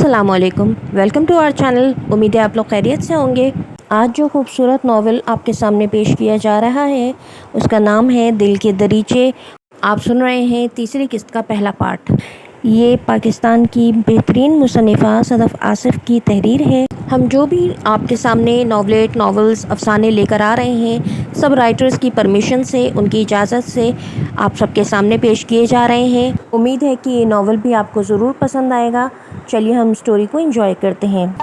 अस्सलाम वालेकुम, welcome to our channel. उम्मीद है आप लोग खैरियत से होंगे। आज जो खूबसूरत नावल आपके सामने पेश किया जा रहा है उसका नाम है दिल के दरीचे। आप सुन रहे हैं तीसरी किस्त का पहला पार्ट। ये पाकिस्तान की बेहतरीन मुसन्निफ़ा सदफ़ आसिफ़ की तहरीर है। हम जो भी आपके सामने नावलेट, नावल्स, अफसाने लेकर आ रहे हैं सब राइटर्स की परमिशन से, उनकी इजाज़त से आप सबके सामने पेश किए जा रहे हैं। उम्मीद है कि ये नावल भी आपको ज़रूर पसंद आएगा। चलिए हम स्टोरी को एंजॉय करते हैं।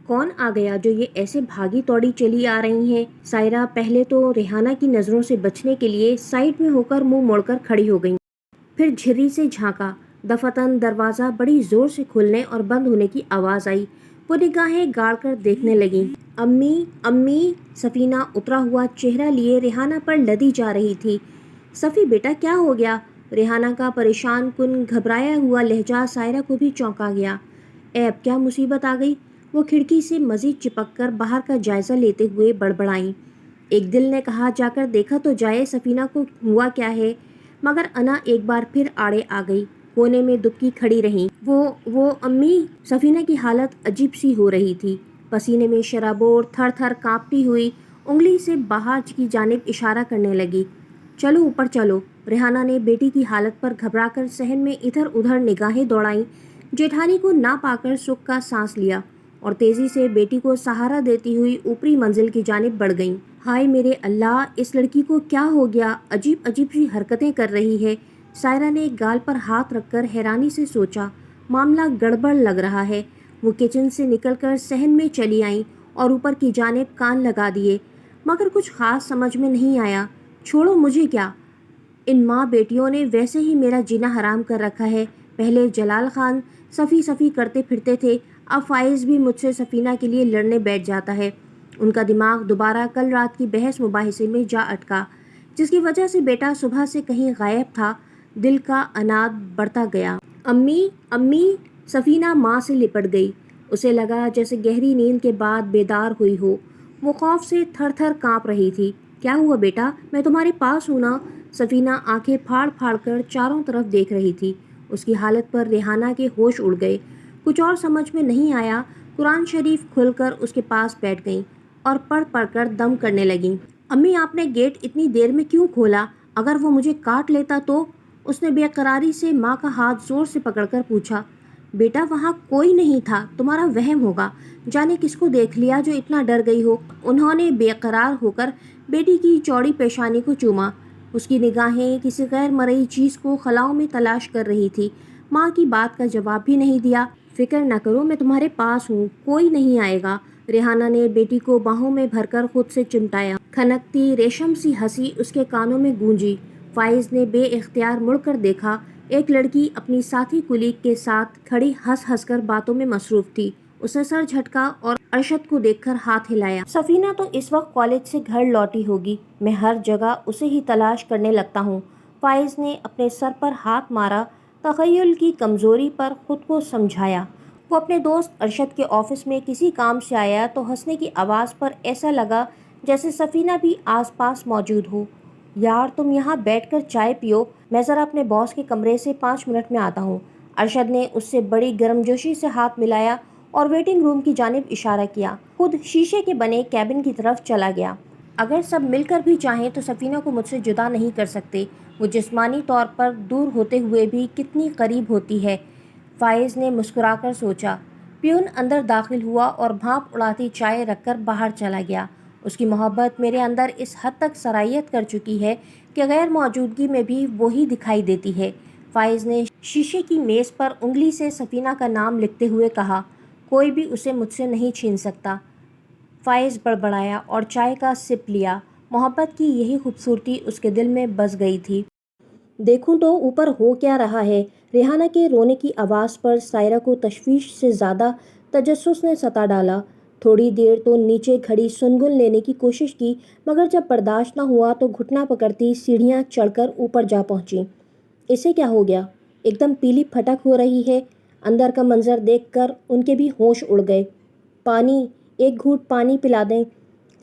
कौन आ गया जो ये ऐसे भागी दौड़ी चली आ रही हैं? सायरा पहले तो रेहाना की नज़रों से बचने के लिए साइड में होकर मुंह मोड़कर खड़ी हो गई। फिर झिर्री से झांका। दफातन दरवाज़ा बड़ी ज़ोर से खुलने और बंद होने की आवाज़ आई। वो निगाहें गाड़ कर देखने लगी। अम्मी अम्मी। सफ़ीना उतरा हुआ चेहरा लिए रेहाना पर लदी जा रही थी। सफ़ी बेटा क्या हो गया? रेहाना का परेशान कुन घबराया हुआ लहजा सायरा को भी चौंका गया। अब क्या मुसीबत आ गई? वो खिड़की से मज़ीद चिपक कर बाहर का जायज़ा लेते हुए बड़बड़ाई। एक दिल ने कहा जाकर देखा तो जाए सफ़ीना को हुआ क्या है। मगर अना एक बार फिर आड़े आ गई। कोने में दुबकी खड़ी रही। वो अम्मी। सफ़ीना की हालत अजीब सी हो रही थी। पसीने में शराबोर थर थर काँपती हुई उंगली से बाहर की जानिब इशारा करने लगी। चलो ऊपर चलो। रेहाना ने बेटी की हालत पर घबराकर सहन में इधर उधर निगाहें दौड़ाईं। जेठानी को ना पाकर सुख का सांस लिया और तेजी से बेटी को सहारा देती हुई ऊपरी मंजिल की जानिब बढ़ गईं। हाय मेरे अल्लाह, इस लड़की को क्या हो गया? अजीब अजीब सी हरकतें कर रही है। सायरा ने गाल पर हाथ रखकर हैरानी से सोचा, मामला गड़बड़ लग रहा है। वो किचन से निकलकर सहन में चली आईं और ऊपर की जानिब कान लगा दिए, मगर कुछ खास समझ में नहीं आया। छोड़ो, मुझे क्या, इन माँ बेटियों ने वैसे ही मेरा जीना हराम कर रखा है। पहले जलाल खान सफ़ी सफ़ी करते फिरते थे, अब फ़ाइज़ भी मुझसे सफ़ीना के लिए लड़ने बैठ जाता है। उनका दिमाग दोबारा कल रात की बहस मुबाहिसे में जा अटका, जिसकी वजह से बेटा सुबह से कहीं गायब था। दिल का अनाद बढ़ता गया। अम्मी अम्मी। सफ़ीना माँ से लिपट गई। उसे लगा जैसे गहरी नींद के बाद बेदार हुई हो। वो खौफ से थर थर काँप रही थी। क्या हुआ बेटा? मैं तुम्हारे पास हूँ ना। सफ़ीना आंखें फाड़ फाड़ कर चारों तरफ देख रही थी। उसकी हालत पर रेहाना के होश उड़ गए। कुछ और समझ में नहीं आया। कुरान शरीफ खुलकर उसके पास बैठ गईं और पढ़ पढ़ कर दम करने लगीं। अम्मी आपने गेट इतनी देर में क्यों खोला? अगर वो मुझे काट लेता तो? उसने बेकरारी से माँ का हाथ जोर से पकड़कर पूछा। बेटा वहाँ कोई नहीं था, तुम्हारा वहम होगा। जाने किसको देख लिया जो इतना डर गई हो। उन्होंने बेकरार होकर बेटी की चौड़ी पेशानी को चूमा। उसकी निगाहें किसी गैर मरई चीज़ को खलाओं में तलाश कर रही थी। माँ की बात का जवाब भी नहीं दिया। फिक्र न करो, मैं तुम्हारे पास हूँ, कोई नहीं आएगा। रेहाना ने बेटी को बाहों में भरकर खुद से चिमटाया। खनकती रेशम सी हंसी उसके कानों में गूंजी। फ़ाइज़ ने बेइख्तियार मुड़कर देखा। एक लड़की अपनी साथी कुलीग के साथ खड़ी हंस हंस कर बातों में मसरूफ थी। उसने सर झटका और अरशद को देखकर हाथ हिलाया। सफ़ीना तो इस वक्त कॉलेज से घर लौटी होगी। मैं हर जगह उसे ही तलाश करने लगता हूँ। फ़ाइज़ ने अपने सर पर हाथ मारा। तख़य्युल की कमज़ोरी पर ख़ुद को समझाया। वो अपने दोस्त अरशद के ऑफिस में किसी काम से आया तो हंसने की आवाज़ पर ऐसा लगा जैसे सफ़ीना भी आसपास मौजूद हो। यार तुम यहाँ बैठकर चाय पियो, मैं ज़रा अपने बॉस के कमरे से 5 मिनट में आता हूँ। अरशद ने उससे बड़ी गर्मजोशी से हाथ मिलाया और वेटिंग रूम की जानिब इशारा किया। खुद शीशे के बने कैबिन की तरफ चला गया। अगर सब मिलकर भी चाहें तो सफ़ीना को मुझसे जुदा नहीं कर सकते। वो जिस्मानी तौर पर दूर होते हुए भी कितनी करीब होती है। फ़ाइज़ ने मुस्कुराकर सोचा। प्यून अंदर दाखिल हुआ और भाप उड़ाती चाय रखकर बाहर चला गया। उसकी मोहब्बत मेरे अंदर इस हद तक सरायत कर चुकी है कि गैर मौजूदगी में भी वही दिखाई देती है। फ़ाइज़ ने शीशे की मेज़ पर उंगली से सफ़ीना का नाम लिखते हुए कहा। कोई भी उसे मुझसे नहीं छीन सकता। फ़ाइज़ बड़बड़ाया और चाय का सिप लिया। मोहब्बत की यही खूबसूरती उसके दिल में बस गई थी। देखूं तो ऊपर हो क्या रहा है। रेहाना के रोने की आवाज़ पर सायरा को तशवीश से ज़्यादा तजस्सुस ने सता डाला। थोड़ी देर तो नीचे खड़ी सुनगुन लेने की कोशिश की, मगर जब बर्दाश्त न हुआ तो घुटना पकड़ती सीढ़ियाँ चढ़कर ऊपर जा पहुँची। इसे क्या हो गया? एकदम पीली फटक हो रही है। अंदर का मंजर देखकर उनके भी होश उड़ गए। पानी, एक घूंट पानी पिला दें।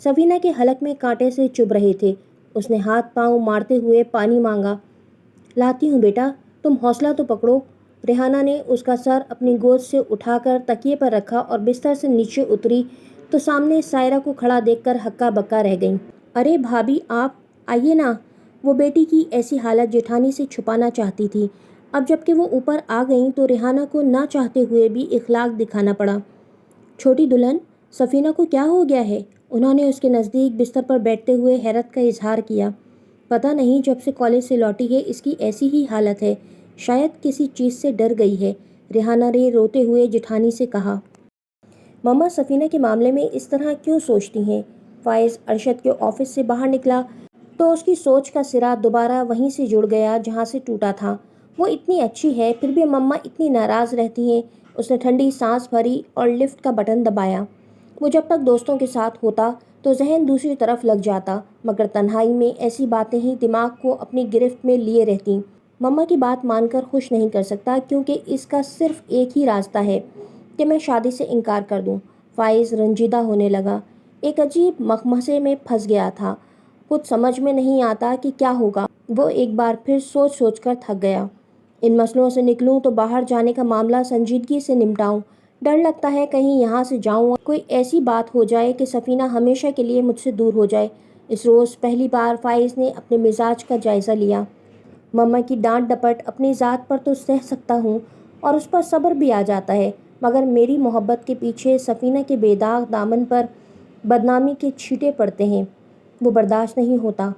सफीना के हलक में कांटे से चुभ रहे थे। उसने हाथ पांव मारते हुए पानी मांगा। लाती हूँ बेटा, तुम हौसला तो पकड़ो। रेहाना ने उसका सर अपनी गोद से उठाकर तकिए पर रखा और बिस्तर से नीचे उतरी तो सामने सायरा को खड़ा देखकर हक्का बक्का रह गई। अरे भाभी, आप आइए ना। वो बेटी की ऐसी हालत जेठानी से छुपाना चाहती थी। अब जबकि वो ऊपर आ गई तो रेहाना को ना चाहते हुए भी इखलाक दिखाना पड़ा। छोटी दुल्हन, सफीना को क्या हो गया है? उन्होंने उसके नज़दीक बिस्तर पर बैठते हुए हैरत का इजहार किया। पता नहीं, जब से कॉलेज से लौटी है इसकी ऐसी ही हालत है। शायद किसी चीज़ से डर गई है, रेहाना ने रोते हुए जेठानी से कहा। मम्मा सफीना के मामले में इस तरह क्यों सोचती हैं? फाइज अरशद के ऑफिस से बाहर निकला तो उसकी सोच का सिरा दोबारा वहीं से जुड़ गया जहाँ से टूटा था। वो इतनी अच्छी है फिर भी मम्मा इतनी नाराज़ रहती हैं। उसने ठंडी सांस भरी और लिफ्ट का बटन दबाया। वो जब तक दोस्तों के साथ होता तो जहन दूसरी तरफ लग जाता, मगर तन्हाई में ऐसी बातें ही दिमाग को अपनी गिरफ्त में लिए रहती। मम्मा की बात मानकर खुश नहीं कर सकता क्योंकि इसका सिर्फ एक ही रास्ता है कि मैं शादी से इनकार कर दूं। फाइज रंजीदा होने लगा। एक अजीब मखमसे में फंस गया था। कुछ समझ में नहीं आता कि क्या होगा। वो एक बार फिर सोच सोच कर थक गया। इन मसलों से निकलूं तो बाहर जाने का मामला संजीदगी से निपटाऊं। डर लगता है कहीं यहाँ से जाऊं और कोई ऐसी बात हो जाए कि सफीना हमेशा के लिए मुझसे दूर हो जाए। इस रोज़ पहली बार फाइज ने अपने मिजाज का जायज़ा लिया। मम्मा की डांट डपट अपनी ज़ात पर तो सह सकता हूँ और उस पर सब्र भी आ जाता है, मगर मेरी मोहब्बत के पीछे सफीना के बेदाग दामन पर बदनामी के छींटे पड़ते हैं। वो बर्दाश्त नहीं होता।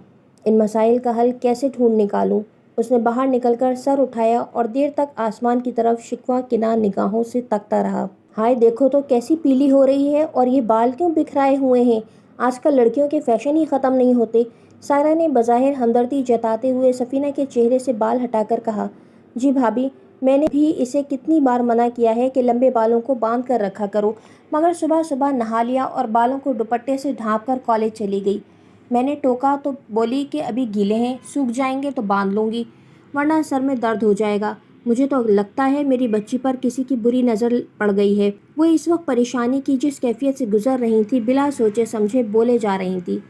इन मसाइल का हल कैसे ढूंढ निकालूं? उसने बाहर निकलकर सर उठाया और देर तक आसमान की तरफ शिकवा किनार निगाहों से तकता रहा। हाय देखो तो कैसी पीली हो रही है, और ये बाल क्यों बिखराए हुए हैं? आजकल लड़कियों के फैशन ही ख़त्म नहीं होते। सायरा ने बज़ाहिर हमदर्दी जताते हुए सफीना के चेहरे से बाल हटाकर कहा। जी भाभी, मैंने भी इसे कितनी बार मना किया है कि लंबे बालों को बांध कर रखा करो, मगर सुबह सुबह नहा लिया और बालों को दुपट्टे से ढाँप कर कॉलेज चली गई। मैंने टोका तो बोली कि अभी गीले हैं, सूख जाएंगे तो बांध लूँगी, वरना सर में दर्द हो जाएगा। मुझे तो लगता है मेरी बच्ची पर किसी की बुरी नज़र पड़ गई है। वो इस वक्त परेशानी की जिस कैफियत से गुजर रही थी बिला सोचे समझे बोले जा रही थी।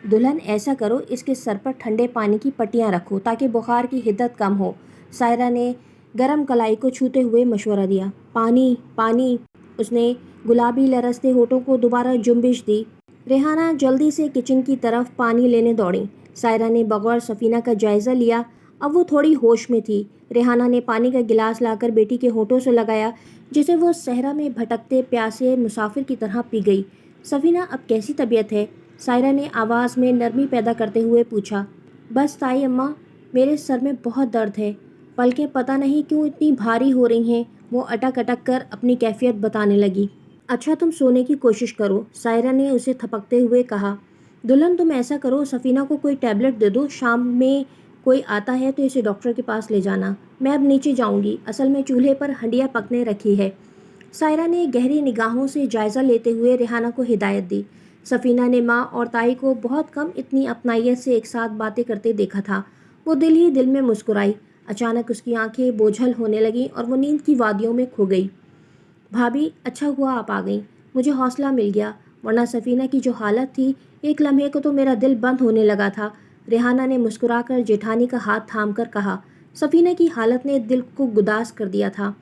दुल्हन, ऐसा करो, इसके सर पर ठंडे पानी की पट्टियाँ रखो ताकि बुखार की हिद्दत कम हो। सायरा ने गरम कलाई को छूते हुए मशवरा दिया। पानी पानी। उसने गुलाबी लरसते होठों को दोबारा जुम्बिश दी। रेहाना जल्दी से किचन की तरफ पानी लेने दौड़ी। सायरा ने बगौर सफीना का जायज़ा लिया। अब वो थोड़ी होश में थी। रेहाना ने पानी का गिलास लाकर बेटी के होठों से लगाया, जिसे वो सहरा में भटकते प्यासे मुसाफिर की तरह पी गई। सफीना, अब कैसी तबीयत है? सायरा ने आवाज़ में नरमी पैदा करते हुए पूछा। बस ताई अम्मा, मेरे सर में बहुत दर्द है। पलकें पता नहीं क्यों इतनी भारी हो रही हैं। वो अटक अटक कर अपनी कैफियत बताने लगी। अच्छा, तुम सोने की कोशिश करो, सायरा ने उसे थपकते हुए कहा। दुल्हन, तुम ऐसा करो, सफीना को कोई टैबलेट दे दो। शाम में कोई आता है तो इसे डॉक्टर के पास ले जाना। मैं अब नीचे जाऊंगी, असल में चूल्हे पर हंडिया पकने रखी है। सायरा ने गहरी निगाहों से जायज़ा लेते हुए रेहाना को हिदायत दी। सफीना ने माँ और ताई को बहुत कम इतनी अपनाइयत से एक साथ बातें करते देखा था। वो दिल ही दिल में मुस्कुराई। अचानक उसकी आंखें बोझल होने लगीं और वो नींद की वादियों में खो गई। भाभी, अच्छा हुआ आप आ गई, मुझे हौसला मिल गया, वरना सफीना की जो हालत थी, एक लम्हे को तो मेरा दिल बंद होने लगा था। रेहाना ने मुस्कुराकर जेठानी का हाथ थामकर कहा। सफीना की हालत ने दिल को गुदास कर दिया था।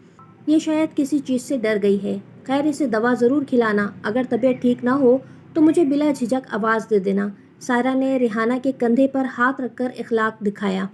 ये शायद किसी चीज़ से डर गई है। खैर, इसे दवा ज़रूर खिलाना। अगर तबीयत ठीक ना हो तो मुझे बिला झिझक आवाज़ दे देना। सायरा ने रेहाना के कंधे पर हाथ रखकर इखलाक दिखाया।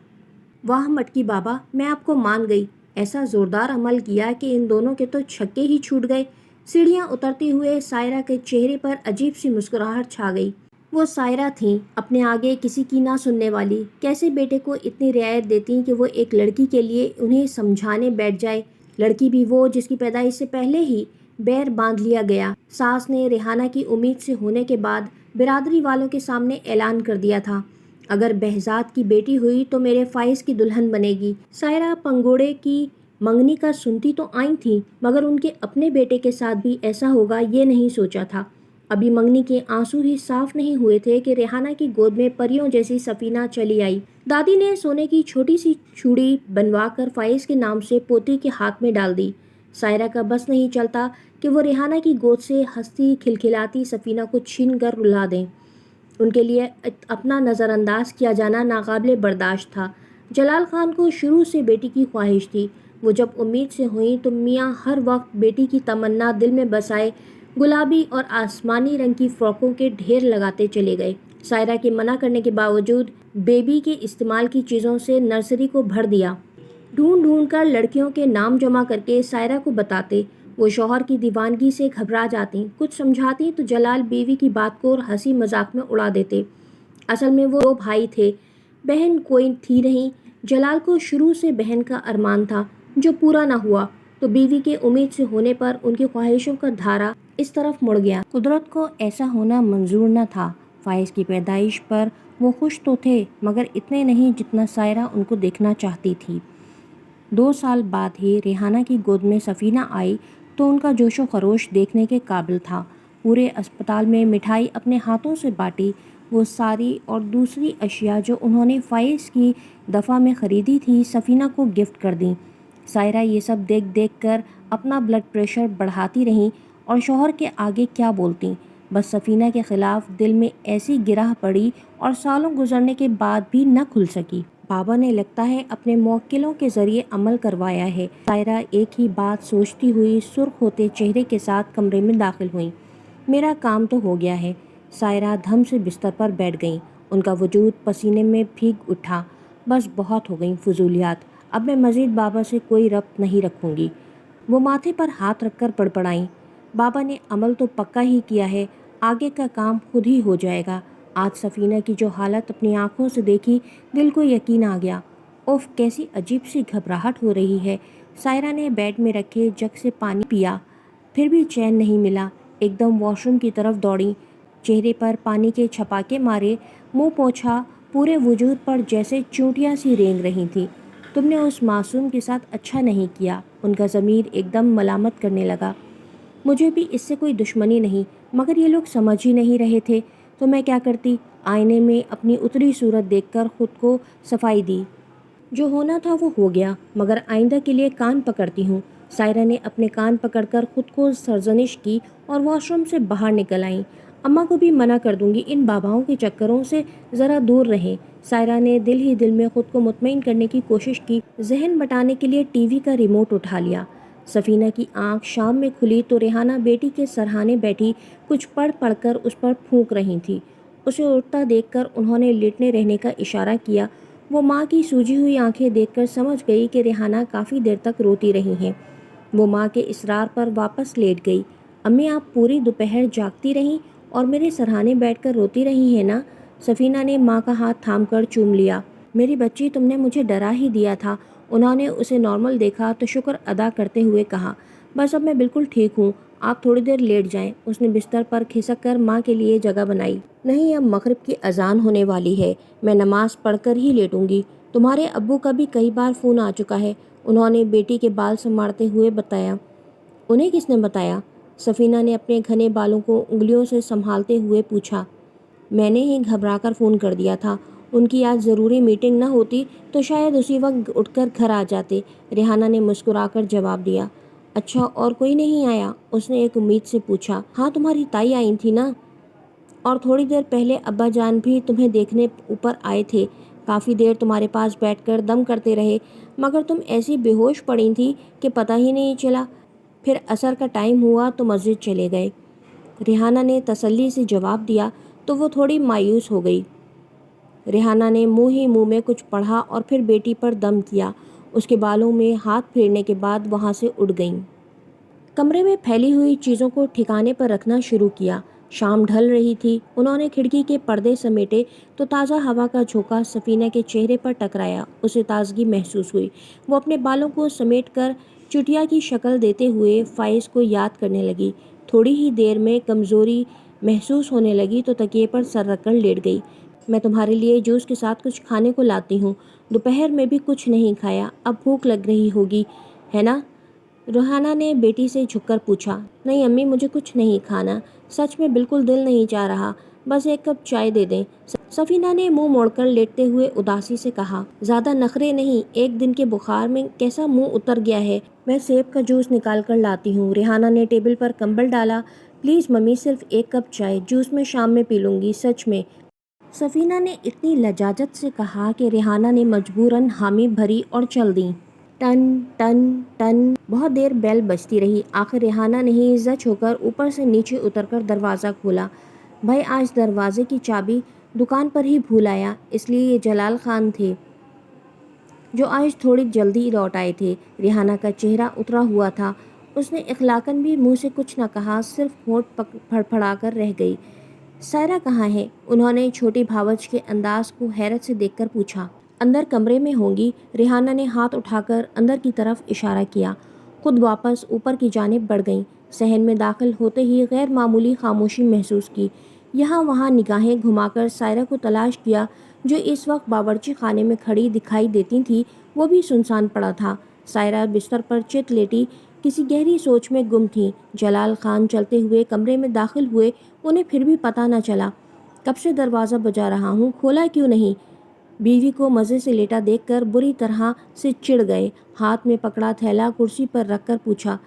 वाह मटकी बाबा, मैं आपको मान गई। ऐसा ज़ोरदार अमल किया कि इन दोनों के तो छक्के ही छूट गए। सीढ़ियाँ उतरते हुए सायरा के चेहरे पर अजीब सी मुस्कुराहट छा गई। वो सायरा थीं, अपने आगे किसी की ना सुनने वाली। कैसे बेटे को इतनी रियायत देती कि वो एक लड़की के लिए उन्हें समझाने बैठ जाए। लड़की भी वो जिसकी पैदाइश से पहले ही बैर बांध लिया गया। सास ने रेहाना की उम्मीद से होने के बाद बिरादरी वालों के सामने ऐलान कर दिया था, अगर behzad की बेटी हुई तो मेरे फाइज की दुल्हन बनेगी। सायरा पंगोड़े की मंगनी का सुनती तो आई थी, मगर उनके अपने बेटे के साथ भी ऐसा होगा ये नहीं सोचा था। अभी मंगनी के आंसू ही साफ नहीं हुए थे कि रेहाना की गोद में परियों जैसी सफीना चली आई। दादी ने सोने की छोटी सी चूड़ी बनवाकर फाइज के नाम से पोती के हाथ में डाल दी। सायरा का बस नहीं चलता कि वो रेहाना की गोद से हंसती खिलखिलाती सफीना को छीन कर रुला दें। ان کے لیے اپنا نظر انداز کیا جانا ناقابل برداشت تھا۔ جلال خان کو شروع سے بیٹی کی خواہش تھی۔ وہ جب امید سے ہوئیں تو میاں ہر وقت بیٹی کی تمنا دل میں بسائے گلابی اور آسمانی رنگ کی فراکوں کے ڈھیر لگاتے چلے گئے۔ سائرہ کے منع کرنے کے باوجود بیبی کے استعمال کی چیزوں سے نرسری کو بھر دیا۔ ڈھونڈ ڈھونڈ کر لڑکیوں کے نام جمع کر کے سائرہ کو بتاتے۔ وہ شوہر کی دیوانگی سے گھبرا جاتی، کچھ سمجھاتی تو جلال بیوی کی بات کو ہنسی مذاق میں اڑا دیتے۔ اصل میں وہ 2 بھائی تھے، بہن کوئی تھی نہیں۔ جلال کو شروع سے بہن کا ارمان تھا، جو پورا نہ ہوا تو بیوی کے امید سے ہونے پر ان کی خواہشوں کا دھارا اس طرف مڑ گیا۔ قدرت کو ایسا ہونا منظور نہ تھا۔ فائز کی پیدائش پر وہ خوش تو تھے، مگر اتنے نہیں جتنا سائرہ ان کو دیکھنا چاہتی تھی۔ 2 سال بعد ہی ریحانہ کی گود میں سفینہ آئی تو ان کا جوش و خروش دیکھنے کے قابل تھا۔ پورے اسپتال میں مٹھائی اپنے ہاتھوں سے بانٹی، وہ ساری اور دوسری اشیاء جو انہوں نے فائز کی دفعہ میں خریدی تھی سفینہ کو گفٹ کر دیں۔ سائرہ یہ سب دیکھ دیکھ کر اپنا بلڈ پریشر بڑھاتی رہیں اور شوہر کے آگے کیا بولتیں۔ بس سفینہ کے خلاف دل میں ایسی گرہ پڑی اور سالوں گزرنے کے بعد بھی نہ کھل سکی۔ بابا نے لگتا ہے اپنے موکلوں کے ذریعے عمل کروایا ہے۔ سائرہ ایک ہی بات سوچتی ہوئی سرخ ہوتے چہرے کے ساتھ کمرے میں داخل ہوئیں۔ میرا کام تو ہو گیا ہے۔ سائرہ دھم سے بستر پر بیٹھ گئیں۔ ان کا وجود پسینے میں بھیگ اٹھا۔ بس بہت ہو گئیں فضولیات، اب میں مزید بابا سے کوئی ربط نہیں رکھوں گی۔ وہ ماتھے پر ہاتھ رکھ کر بڑبڑائیں۔ بابا نے عمل تو پکا ہی کیا ہے، آگے کا کام خود ہی ہو جائے گا۔ آج سفینہ کی جو حالت اپنی آنکھوں سے دیکھی، دل کو یقین آ گیا۔ اوف، کیسی عجیب سی گھبراہٹ ہو رہی ہے۔ سائرہ نے بیڈ میں رکھے جگ سے پانی پیا، پھر بھی چین نہیں ملا۔ ایک دم واش روم کی طرف دوڑیں، چہرے پر پانی کے چھپاکے مارے، منہ پوچھا، پورے وجود پر جیسے چونٹیاں سی رینگ رہی تھیں۔ تم نے اس معصوم کے ساتھ اچھا نہیں کیا۔ ان کا ضمیر ایک دم ملامت کرنے لگا۔ مجھے بھی اس سے کوئی دشمنی نہیں، مگر یہ لوگ سمجھ ہی نہیں رہے تھے تو میں کیا کرتی۔ آئینے میں اپنی اتری صورت دیکھ کر خود کو صفائی دی۔ جو ہونا تھا وہ ہو گیا، مگر آئندہ کے لیے کان پکڑتی ہوں۔ سائرہ نے اپنے کان پکڑ کر خود کو سرزنش کی اور واش روم سے باہر نکل آئیں۔ اماں کو بھی منع کر دوں گی، ان باباؤں کے چکروں سے ذرا دور رہیں۔ سائرہ نے دل ہی دل میں خود کو مطمئن کرنے کی کوشش کی۔ ذہن بٹانے کے لیے ٹی وی کا ریموٹ اٹھا لیا۔ سفینہ کی آنکھ شام میں کھلی تو ریحانہ بیٹی کے سرہانے بیٹھی کچھ پڑھ پڑھ کر اس پر پھونک رہی تھی۔ اسے اٹھتا دیکھ کر انہوں نے لیٹنے رہنے کا اشارہ کیا۔ وہ ماں کی سوجی ہوئی آنکھیں دیکھ کر سمجھ گئی کہ ریحانہ کافی دیر تک روتی رہی ہیں۔ وہ ماں کے اصرار پر واپس لیٹ گئی۔ امی، آپ پوری دوپہر جاگتی رہیں اور میرے سرہانے بیٹھ کر روتی رہی ہیں نا؟ سفینہ نے ماں کا ہاتھ تھام کر چوم لیا۔ میری بچی، تم نے مجھے ڈرا ہی دیا تھا۔ انہوں نے اسے نارمل دیکھا تو شکر ادا کرتے ہوئے کہا، بس اب میں بالکل ٹھیک ہوں، آپ تھوڑی دیر لیٹ جائیں۔ اس نے بستر پر کھسک کر ماں کے لیے جگہ بنائی۔ نہیں، اب مغرب کی اذان ہونے والی ہے، میں نماز پڑھ کر ہی لیٹوں گی۔ تمہارے ابو کا بھی کئی بار فون آ چکا ہے، انہوں نے بیٹی کے بال سنوارتے ہوئے بتایا۔ انہیں کس نے بتایا؟ سفینہ نے اپنے گھنے بالوں کو انگلیوں سے سنبھالتے ہوئے پوچھا۔ میں نے ہی گھبرا کر فون کر دیا تھا۔ ان کی آج ضروری میٹنگ نہ ہوتی تو شاید اسی وقت اٹھ کر گھر آ جاتے، ریحانہ نے مسکرا کر جواب دیا۔ اچھا، اور کوئی نہیں آیا؟ اس نے ایک امید سے پوچھا۔ ہاں، تمہاری تائی آئی تھی نا، اور تھوڑی دیر پہلے ابا جان بھی تمہیں دیکھنے اوپر آئے تھے، کافی دیر تمہارے پاس بیٹھ کر دم کرتے رہے، مگر تم ایسی بے ہوش پڑی تھی کہ پتہ ہی نہیں چلا۔ پھر عصر کا ٹائم ہوا تو مسجد چلے گئے، ریحانہ نے تسلی سے جواب دیا تو وہ تھوڑی مایوس ہو گئی۔ ریحانہ نے منہ ہی منہ میں کچھ پڑھا اور پھر بیٹی پر دم کیا۔ اس کے بالوں میں ہاتھ پھیرنے کے بعد وہاں سے اٹھ گئیں۔ کمرے میں پھیلی ہوئی چیزوں کو ٹھکانے پر رکھنا شروع کیا۔ شام ڈھل رہی تھی۔ انہوں نے کھڑکی کے پردے سمیٹے تو تازہ ہوا کا جھونکا سفینہ کے چہرے پر ٹکرایا۔ اسے تازگی محسوس ہوئی۔ وہ اپنے بالوں کو سمیٹ کر چٹیا کی شکل دیتے ہوئے فائز کو یاد کرنے لگی۔ تھوڑی ہی دیر میں کمزوری محسوس ہونے لگی تو تکیے پر سر رکھ کر لیٹ گئی۔ میں تمہارے لیے جوس کے ساتھ کچھ کھانے کو لاتی ہوں، دوپہر میں بھی کچھ نہیں کھایا، اب بھوک لگ رہی ہوگی، ہے نا؟ ریحانہ نے بیٹی سے جھک کر پوچھا۔ نہیں امی، مجھے کچھ نہیں کھانا، سچ میں بالکل دل نہیں چاہ رہا، بس ایک کپ چائے دے دیں، سفینہ نے منہ موڑ کر لیٹتے ہوئے اداسی سے کہا۔ زیادہ نخرے نہیں، ایک دن کے بخار میں کیسا منہ اتر گیا ہے، میں سیب کا جوس نکال کر لاتی ہوں۔ ریحانہ نے ٹیبل پر کمبل ڈالا۔ پلیز ممی، صرف ایک کپ چائے، جوس میں شام میں پی لوں گی، سچ میں۔ सफीना ने इतनी लजाजत से कहा कि रेहाना ने मजबूरन हामी भरी और चल दी। टन टन टन बहुत देर बेल बजती रही। आखिर रेहाना ने ही जच होकर ऊपर से नीचे उतरकर दरवाज़ा खोला। भाई आज दरवाजे की चाबी दुकान पर ही भूल आया, इसलिए ये जलाल खान थे जो आज थोड़ी जल्दी लौट आए थे। रेहाना का चेहरा उतरा हुआ था। उसने इखलाकन भी मुंह से कुछ न कहा, सिर्फ होंठ फड़फड़ा कर रह गई। सायरा कहाँ है? उन्होंने छोटी भावच के अंदाज को हैरत से देखकर पूछा। अंदर कमरे में होंगी। रेहाना ने हाथ उठाकर अंदर की तरफ इशारा किया। खुद वापस ऊपर की जानिब बढ़ गईं। सहन में दाखिल होते ही गैर मामूली खामोशी महसूस की। यहाँ वहाँ निगाहें घुमाकर सायरा को तलाश किया, जो इस वक्त बावर्ची खाने में खड़ी दिखाई देती थी। वो भी सुनसान पड़ा था। सायरा बिस्तर पर चित लेटी किसी गहरी सोच में गुम थी। जलाल खान चलते हुए कमरे में दाखिल हुए। उन्हें फिर भी पता न चला। कब से दरवाज़ा बजा रहा हूँ, खोला क्यों नहीं? बीवी को मज़े से लेटा देखकर बुरी तरह से चिढ़ गए। हाथ में पकड़ा थैला कुर्सी पर रखकर पूछा,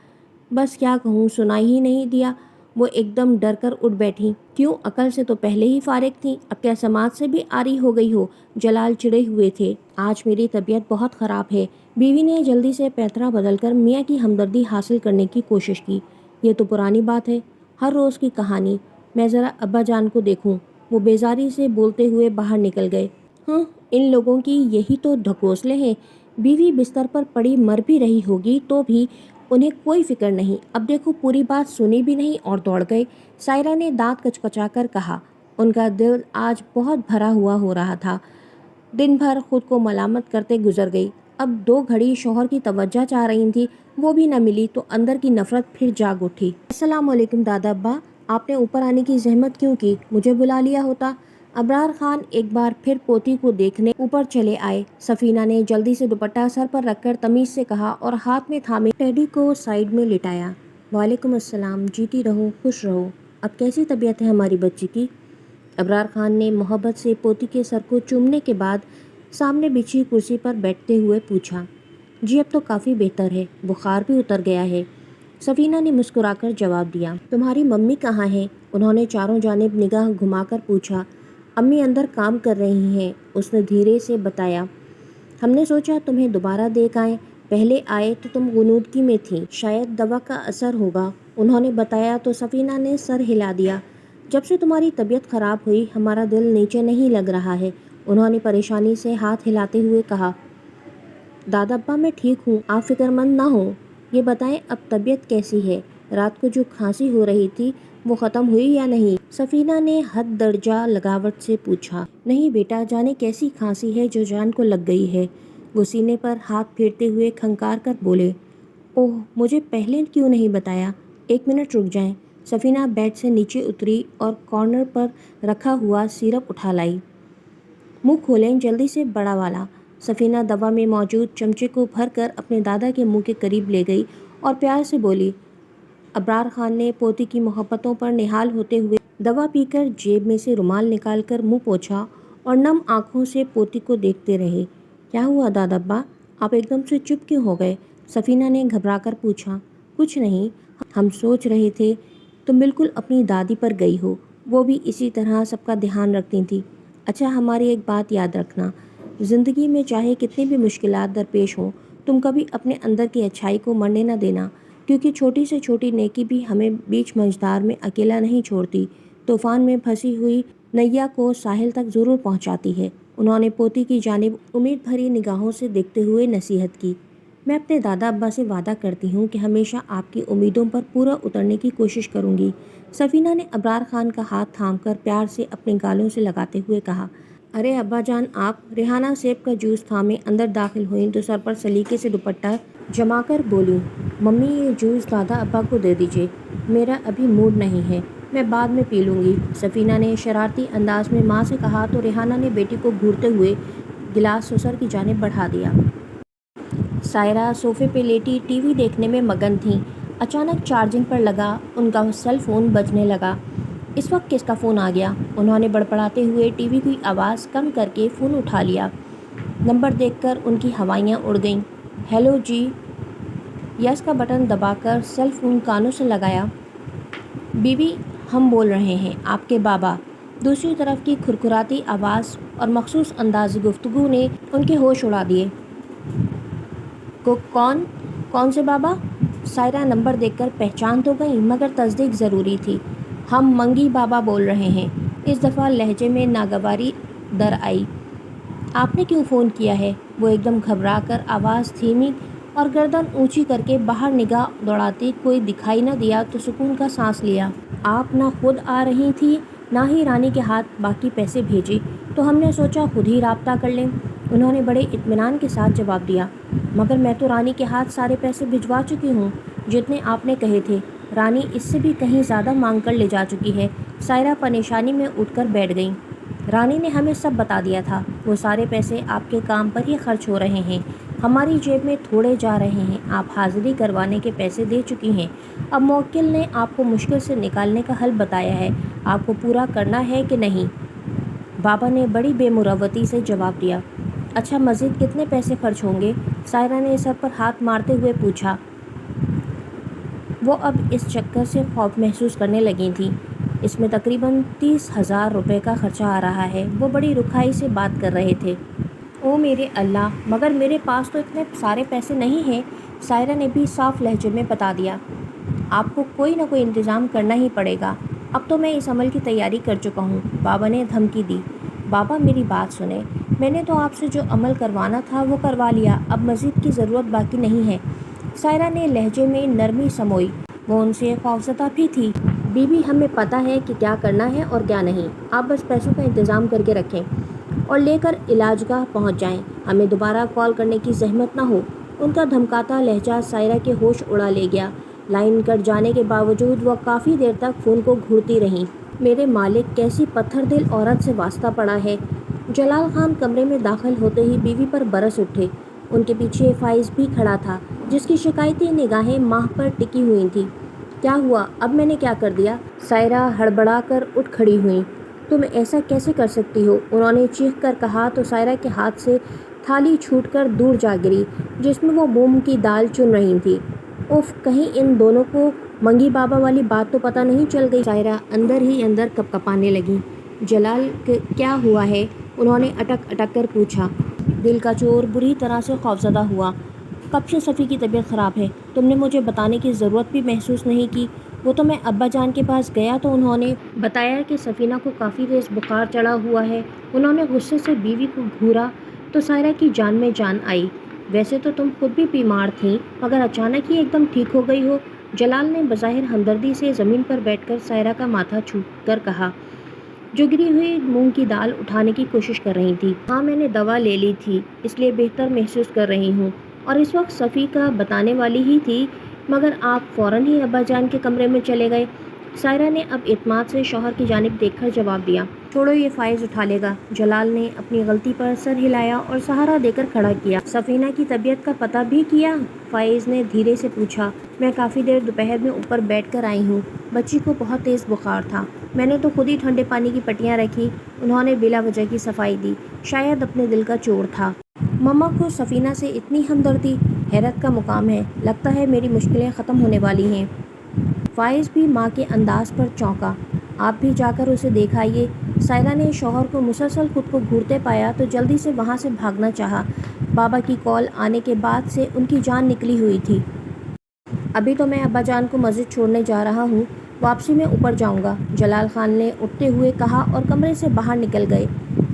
बस क्या कहूँ, सुनाई ही नहीं दिया? वो एकदम डर कर उठ बैठी। क्यों, अकल से तो पहले ही फारिग थी, अब क्या समाज से भी आरी हो गई हो? जलाल चिढ़े हुए थे। आज मेरी तबीयत बहुत ख़राब है। बीवी ने जल्दी से पैतरा बदलकर मियाँ की हमदर्दी हासिल करने की कोशिश की। ये तो पुरानी बात है, हर रोज़ की कहानी। मैं ज़रा अब्बा जान को देखूं। वो बेजारी से बोलते हुए बाहर निकल गए। इन लोगों की यही तो ढकोसले हैं। बीवी बिस्तर पर पड़ी मर भी रही होगी तो भी उन्हें कोई फिक्र नहीं। अब देखो, पूरी बात सुनी भी नहीं और दौड़ गए। सायरा ने दांत कचकचाकर कहा। उनका दिल आज बहुत भरा हुआ हो रहा था। दिन भर खुद को मलामत करते गुजर गई। अब 2 घड़ी शौहर की तवज्जो चाह रही थी, वो भी न मिली तो अंदर की नफरत फिर जाग उठी। अस्सलाम वालेकुम दादा अब्बा, आपने ऊपर आने की जहमत क्यों की? मुझे बुला लिया होता। अबरार खान एक बार फिर पोती को देखने ऊपर चले आए। सफीना ने जल्दी से दुपट्टा सर पर रखकर तमीज़ से कहा और हाथ में थामे टेडी को साइड में लिटाया। वालेकुम अस्सलाम, जीती रहो, खुश रहो। अब कैसी तबीयत है हमारी बच्ची की? अबरार खान ने मोहब्बत से पोती के सर को चूमने के बाद सामने बिछी कुर्सी पर बैठते हुए पूछा। जी अब तो काफ़ी बेहतर है, बुखार भी उतर गया है। सफीना ने मुस्कुराकर जवाब दिया। तुम्हारी मम्मी कहाँ है? उन्होंने चारों जानिब निगाह घुमाकर पूछा। अम्मी अंदर काम कर रही हैं, उसने धीरे से बताया। हमने सोचा तुम्हें दोबारा देख आएं। पहले आए तो तुम गुनूदगी में थी, शायद दवा का असर होगा, उन्होंने बताया तो सफीना ने सर हिला दिया। जब से तुम्हारी तबीयत ख़राब हुई हमारा दिल नीचे नहीं लग रहा है, उन्होंने परेशानी से हाथ हिलाते हुए कहा। दादा अब्बा मैं ठीक हूँ, आप फिक्रमंद ना हो। ये बताएं अब तबीयत कैसी है? रात को जो खांसी हो रही थी वो ख़त्म हुई या नहीं? सफीना ने हद दर्जा लगावट से पूछा। नहीं बेटा, जाने कैसी खांसी है जो जान को लग गई है। वो सीने पर हाथ फेरते हुए खंकार कर बोले। ओह, मुझे पहले क्यों नहीं बताया? 1 मिनट रुक जाएं। सफीना बेड से नीचे उतरी और कॉर्नर पर रखा हुआ सिरप उठा लाई। मुंह खोलें जल्दी से, बड़ा वाला। सफीना दवा में मौजूद चमचे को भरकर अपने दादा के मुंह के करीब ले गई और प्यार से बोली। अबरार खान ने पोती की मोहब्बतों पर निहाल होते हुए दवा पीकर जेब में से रुमाल निकालकर मुंह पोंछा और नम आंखों से पोती को देखते रहे। क्या हुआ दादा अब्बा, आप एकदम से चुप क्यों हो गए? सफीना ने घबराकर पूछा। कुछ नहीं, हम सोच रहे थे तुम बिल्कुल अपनी दादी पर गई हो, वो भी इसी तरह सबका ध्यान रखती थी। अच्छा, हमारी एक बात याद रखना, ज़िंदगी में चाहे कितनी भी मुश्किलात दरपेश हों, तुम कभी अपने अंदर की अच्छाई को मरने न देना, क्योंकि छोटी से छोटी नेकी भी हमें बीच मंझधार में अकेला नहीं छोड़ती, तूफान में फंसी हुई नैया को साहिल तक ज़रूर पहुंचाती है। उन्होंने पोती की जानिब उम्मीद भरी निगाहों से देखते हुए नसीहत की। मैं अपने दादा अब्बा से वादा करती हूँ कि हमेशा आपकी उम्मीदों पर पूरा उतरने की कोशिश करूँगी। सफीना ने अबरार खान का हाथ थामकर प्यार से अपने गालों से लगाते हुए कहा। अरे अब्बा जान आप? रेहाना सेब का जूस थामे अंदर दाखिल हुई तो सर पर सलीके से दुपट्टा जमाकर बोली। मम्मी ये जूस दादा अब्बा को दे दीजिए, मेरा अभी मूड नहीं है, मैं बाद में पी लूँगी। सफीना ने शरारती अंदाज में माँ से कहा तो रेहाना ने बेटी को घूरते हुए गिलास ससुर की जानिब बढ़ा दिया। सायरा सोफे पे लेटी टीवी देखने में मगन थी। अचानक चार्जिंग पर लगा उनका सेल फोन बजने लगा। इस वक्त किसका फ़ोन आ गया? उन्होंने बड़बड़ाते हुए टीवी की आवाज़ कम करके फ़ोन उठा लिया। नंबर देखकर उनकी हवाइयाँ उड़ गईं। हेलो जी। यस का बटन दबाकर सेल फोन कानों से लगाया। बीवी, हम बोल रहे हैं, आपके बाबा। दूसरी तरफ की खुरखुराती आवाज़ और मखसूस अंदाज़ गुफ्तगू ने उनके होश उड़ा दिए। कौन कौन से बाबा? सायरा नंबर देखकर पहचान तो गई, मगर तस्दीक ज़रूरी थी। हम मंगी बाबा बोल रहे हैं। इस दफ़ा लहजे में नागवारी दर आई। आपने क्यों फ़ोन किया है? वो एकदम घबरा कर आवाज़ धीमी और गर्दन ऊंची करके बाहर निगाह दौड़ाती। कोई दिखाई न दिया तो सुकून का सांस लिया। आप ना खुद आ रही थी, ना ही रानी के हाथ बाकी पैसे भेजे, तो हमने सोचा खुद ही राब्ता कर लें। उन्होंने बड़े इत्मीनान के साथ जवाब दिया। मगर मैं तो रानी के हाथ सारे पैसे भिजवा चुकी हूँ, जितने आपने कहे थे। रानी इससे भी कहीं ज़्यादा मांग कर ले जा चुकी है। सायरा परेशानी में उठकर बैठ गई। रानी ने हमें सब बता दिया था। वो सारे पैसे आपके काम पर ही खर्च हो रहे हैं, हमारी जेब में थोड़े जा रहे हैं। आप हाजिरी करवाने के पैसे दे चुकी हैं। अब मुवक्किल ने आपको मुश्किल से निकालने का हल बताया है, आपको पूरा करना है कि नहीं? बाबा ने बड़ी बेमुरवती से जवाब दिया। अच्छा, मज़ीद कितने पैसे खर्च होंगे? सायरा ने सर पर हाथ मारते हुए पूछा। वो अब इस चक्कर से खौफ महसूस करने लगी थी। इसमें तकरीबन 30,000 रुपये का खर्चा आ रहा है। वो बड़ी रुखाई से बात कर रहे थे। ओ मेरे अल्लाह, मगर मेरे पास तो इतने सारे पैसे नहीं हैं। सायरा ने भी साफ लहजे में बता दिया। आपको कोई ना कोई इंतज़ाम करना ही पड़ेगा। अब तो मैं इस अमल की तैयारी कर चुका हूँ, बाबा ने धमकी दी। बाबा मेरी बात सुने, मैंने तो आपसे जो अमल करवाना था वो करवा लिया, अब मज़ीद की ज़रूरत बाकी नहीं है। सायरा ने लहजे में नरमी समोई। वो उनसे खौफज़दा भी थी। बीबी, हमें पता है कि क्या करना है और क्या नहीं। आप बस पैसों का इंतज़ाम करके रखें और लेकर इलाजगाह पहुंच जाएं। हमें दोबारा कॉल करने की जहमत ना हो। उनका धमकाता लहजा सायरा के होश उड़ा ले गया। लाइन कट जाने के बावजूद वह काफ़ी देर तक फ़ोन को घूरती रहीं। मेरे मालिक, कैसी पत्थर दिल औरत से वास्ता पड़ा है। जलाल खान कमरे में दाखिल होते ही बीवी पर बरस उठे। उनके पीछे फाइज भी खड़ा था, जिसकी शिकायती निगाहें माह पर टिकी हुई थी। क्या हुआ? अब मैंने क्या कर दिया? सायरा हड़बड़ा कर उठ खड़ी हुई। तुम ऐसा कैसे कर सकती हो? उन्होंने चीख कर कहा तो सायरा के हाथ से थाली छूटकर दूर जा गिरी, जिसमें वो मूंग की दाल चुन रही थी। उफ, कहीं इन दोनों को मंगी बाबा वाली बात तो पता नहीं चल गई। सायरा अंदर ही अंदर कपकपाने लगी। जलाल, क्या हुआ है? उन्होंने अटक अटक कर पूछा। दिल का चोर बुरी तरह से खौफज़दा हुआ। कब से सफ़ी की तबीयत ख़राब है? तुमने मुझे बताने की ज़रूरत भी महसूस नहीं की। वो तो मैं अब्बा जान के पास गया तो उन्होंने बताया कि सफ़ीना को काफ़ी तेज़ बुखार चढ़ा हुआ है। उन्होंने गुस्से से बीवी को घूरा तो सायरा की जान में जान आई। वैसे तो तुम खुद भी बीमार थीं, मगर अचानक ही एकदम ठीक हो गई हो। जलाल ने बज़ाहिर हमदर्दी से ज़मीन पर बैठकर सायरा का माथा छू कर कहा, जो गिरी हुई मूंग की दाल उठाने की कोशिश कर रही थी। हाँ, मैंने दवा ले ली थी, इसलिए बेहतर महसूस कर रही हूँ। और इस वक्त सफ़ी का बताने वाली ही थी, मगर आप फ़ौरन ही अब्बा जान के कमरे में चले गए। सायरा ने अब इत्माद से शौहर की जानिब देखकर जवाब दिया। छोड़ो, ये फाइज उठा लेगा। जलाल ने अपनी गलती पर सर हिलाया और सहारा देकर खड़ा किया। सफ़ीना की तबीयत का पता भी किया? फाइज ने धीरे से पूछा। मैं काफ़ी देर दोपहर में ऊपर बैठ कर आई हूँ। बच्ची को बहुत तेज़ बुखार था। मैंने तो खुद ही ठंडे पानी की पट्टियाँ रखी। उन्होंने बिला वजह की सफाई दी। शायद अपने दिल का चोर था। मम्मा को सफ़ीना से इतनी हमदर्दी, हैरत का मुकाम है। लगता है मेरी मुश्किलें ख़त्म होने वाली हैं। फाइज भी माँ के अंदाज पर चौंका। आप भी जाकर उसे देख आइए। सायरा ने शौहर को मुसलसल खुद को घूरते पाया तो जल्दी से वहाँ से भागना चाहा। बाबा की कॉल आने के बाद से उनकी जान निकली हुई थी। अभी तो मैं अब्बा जान को मस्जिद छोड़ने जा रहा हूँ, वापसी में ऊपर जाऊँगा, जलाल खान ने उठते हुए कहा और कमरे से बाहर निकल गए।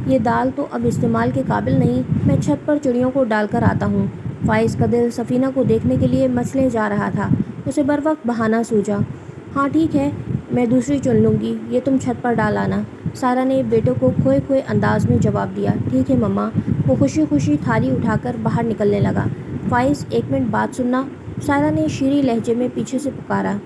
ये दाल तो अब इस्तेमाल के काबिल नहीं, मैं छत पर चिड़ियों को डालकर आता हूँ। फाइज का दिल सफ़ीना को देखने के लिए मचले जा रहा था। उसे बर वक्त बहाना सूझा। हाँ ठीक है, मैं दूसरी चुन लूँगी, ये तुम छत पर डाल आना। सारा ने बेटों को खोए खोए अंदाज में जवाब दिया। ठीक है मम्मा। वो खुशी खुशी थाली उठाकर बाहर निकलने लगा। फाइज, एक मिनट बात सुनना, सायरा ने शीरी लहजे में पीछे से पुकारा।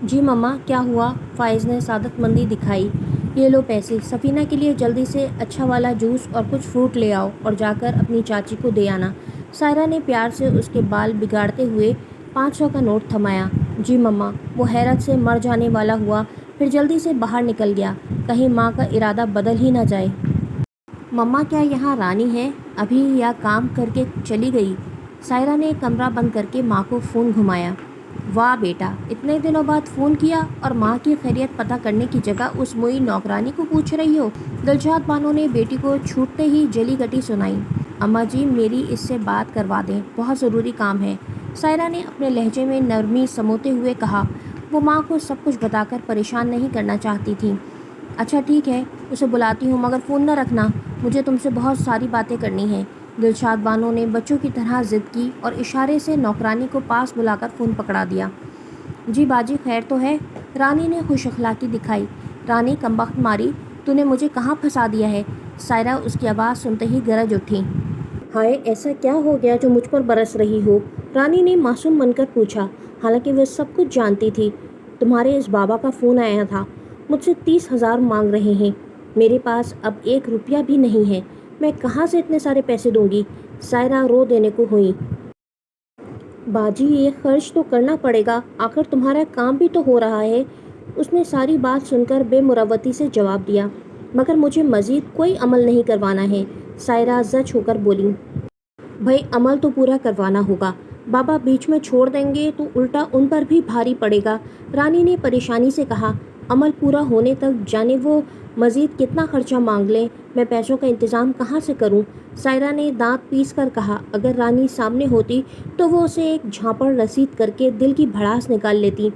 जी मम्मा, क्या हुआ? फाइज ने सादतमंदी दिखाई। ये लो पैसे, सफ़ीना के लिए जल्दी से अच्छा वाला जूस और कुछ फ्रूट ले आओ और जाकर अपनी चाची को दे आना। सायरा ने प्यार से उसके बाल बिगाड़ते हुए 500 का नोट थमाया। जी मम्मा। वो हैरत से मर जाने वाला हुआ, फिर जल्दी से बाहर निकल गया, कहीं माँ का इरादा बदल ही ना जाए। मम्मा, क्या यहाँ रानी है अभी, या काम करके चली गई? सायरा ने कमरा बंद करके माँ को फ़ोन घुमाया। वाह बेटा, इतने दिनों बाद फ़ोन किया और माँ की खैरियत पता करने की जगह उस मोई नौकरानी को पूछ रही हो। दिलशाद बानो ने बेटी को छूटते ही जली कटी सुनाई। अम्मा जी, मेरी इससे बात करवा दें, बहुत ज़रूरी काम है। सायरा ने अपने लहजे में नरमी समोते हुए कहा। वो माँ को सब कुछ बताकर परेशान नहीं करना चाहती थी। अच्छा ठीक है, उसे बुलाती हूँ, मगर फ़ोन न रखना, मुझे तुमसे बहुत सारी बातें करनी हैं। दिलशाद बानो ने बच्चों की तरह ज़िद की और इशारे से नौकरानी को पास बुलाकर फ़ोन पकड़ा दिया। जी बाजी, खैर तो है? रानी ने खुश अखलाकी दिखाई। रानी कमबख्त मारी, तूने मुझे कहाँ फंसा दिया है? सायरा उसकी आवाज़ सुनते ही गरज उठी। हाय, ऐसा क्या हो गया जो मुझ पर बरस रही हो? रानी ने मासूम बनकर पूछा। हालांकि वह सब कुछ जानती थी। तुम्हारे इस बाबा का फ़ोन आया था, मुझसे 30,000 मांग रहे हैं। मेरे पास अब 1 रुपया भी नहीं है। मैं कहाँ से इतने सारे पैसे दूंगी? सायरा रो देने को हुई। बाजी, ये खर्च तो करना पड़ेगा, आखिर तुम्हारा काम भी तो हो रहा है। उसने सारी बात सुनकर बेमुरवती से जवाब दिया। मगर मुझे मज़ीद कोई अमल नहीं करवाना है, सायरा जच होकर बोली। भाई, अमल तो पूरा करवाना होगा। बाबा बीच में छोड़ देंगे तो उल्टा उन पर भी भारी पड़ेगा। रानी ने परेशानी से कहा। अमल पूरा होने तक जाने वो मज़ीद कितना खर्चा मांग लें, मैं पैसों का इंतज़ाम कहाँ से करूं? सायरा ने दांत पीस कर कहा। अगर रानी सामने होती तो वो उसे एक झापड़ रसीद करके दिल की भड़ास निकाल लेती।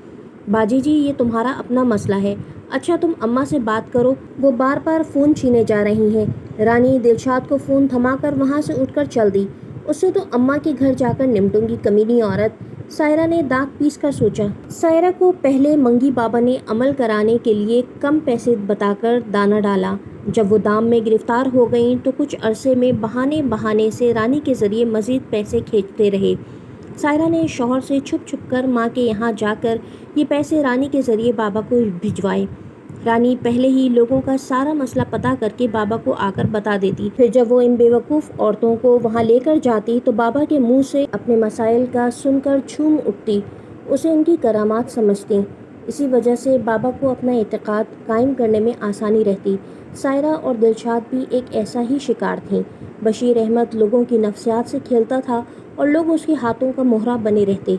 बाजी जी, ये तुम्हारा अपना मसला है। अच्छा, तुम अम्मा से बात करो, वो बार बार फ़ोन छीने जा रही हैं। रानी दिलशाद को फ़ोन थमाकर वहाँ से उठकर चल दी। उससे तो अम्मा के घर जाकर निपटूंगी, कमीनी औरत। सायरा ने दांत पीस कर सोचा। सायरा को पहले मंगी बाबा ने अमल कराने के लिए कम पैसे बताकर दाना डाला। जब वो दाम में गिरफ्तार हो गईं तो कुछ अरसे में बहाने बहाने से रानी के ज़रिए मज़ीद पैसे खींचते रहे। सायरा ने शौहर से छुप छुप कर माँ के यहाँ जाकर ये पैसे रानी के ज़रिए बाबा को भिजवाए। रानी पहले ही लोगों का सारा मसला पता करके बाबा को आकर बता देती। फिर जब वो इन बेवकूफ़ औरतों को वहाँ लेकर जाती तो बाबा के मुंह से अपने मसाइल का सुनकर झूम उठती, उसे उनकी करामात समझती। इसी वजह से बाबा को अपना एतक़ाद कायम करने में आसानी रहती। सायरा और दिलशाद भी एक ऐसा ही शिकार थीं। बशीर अहमद लोगों की नफ्सियात से खेलता था और लोग उसके हाथों का मोहरा बने रहते।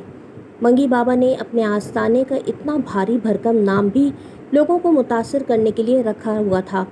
मंगी बाबा ने अपने आस्थाने का इतना भारी भरकम नाम भी लोगों को मुतासिर करने के लिए रखा हुआ था।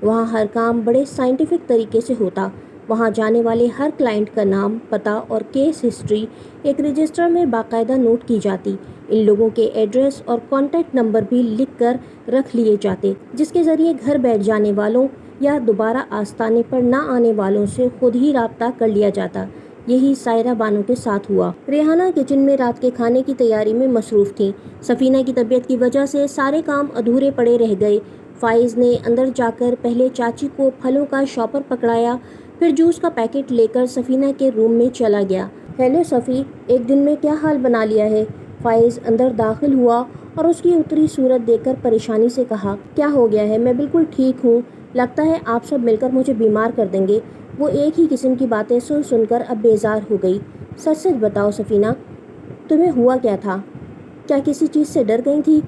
वहाँ हर काम बड़े साइंटिफिक तरीके से होता। वहाँ जाने वाले हर क्लाइंट का नाम, पता और केस हिस्ट्री एक रजिस्टर में बाकायदा नोट की जाती। इन लोगों के एड्रेस और कॉन्टैक्ट नंबर भी लिख कर रख लिए जाते, जिसके ज़रिए घर बैठ जाने वालों या दोबारा आस्थाने पर ना आने वालों से खुद ही राब्ता कर लिया जाता। यही सायरा बानो के साथ हुआ। रेहाना किचन में रात के खाने की तैयारी में मसरूफ़ थी। सफ़ीना की तबीयत की वजह से सारे काम अधूरे पड़े रह गए। फ़ाइज़ ने अंदर जाकर पहले चाची को फलों का शॉपर पकड़ाया, फिर जूस का पैकेट लेकर सफ़ीना के रूम में चला गया। हेलो सफ़ी, एक दिन में क्या हाल बना लिया है? फ़ाइज़ अंदर दाखिल हुआ और उसकी उतरी सूरत देखकर परेशानी से कहा। क्या हो गया है? मैं बिल्कुल ठीक हूँ। लगता है आप सब मिलकर मुझे बीमार कर देंगे। वो एक ही किस्म की बातें सुन सुनकर अब बेजार हो गई। सच सच बताओ सफ़ीना, तुम्हें हुआ क्या था? क्या किसी चीज़ से डर गई थी?